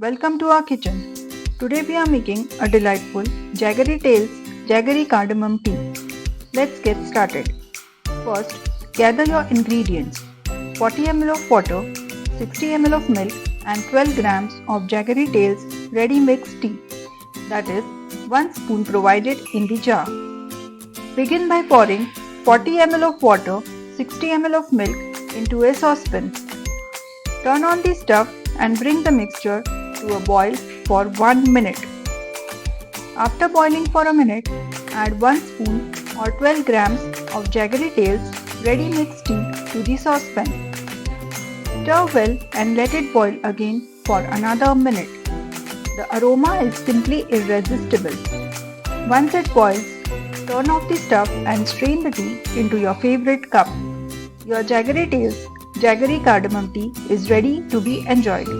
Welcome to our kitchen. Today we are making a delightful Jaggery Tales Jaggery cardamom tea. Let's get started. First, gather your ingredients: 40 ml of water, 60 ml of milk and 12 grams of Jaggery Tales ready mixed tea. That is 1 spoon provided in the jar. Begin by pouring 40 ml of water, 60 ml of milk into a saucepan. Turn on the stove and bring the mixture to a boil for 1 minute. After boiling for a minute, add 1 spoon or 12 grams of Jaggery Tales ready mixed tea to the saucepan. Stir well and let it boil again for another minute. The aroma is simply irresistible. Once it boils, turn off the stove and strain the tea into your favorite cup. Your Jaggery Tales Jaggery cardamom tea is ready to be enjoyed.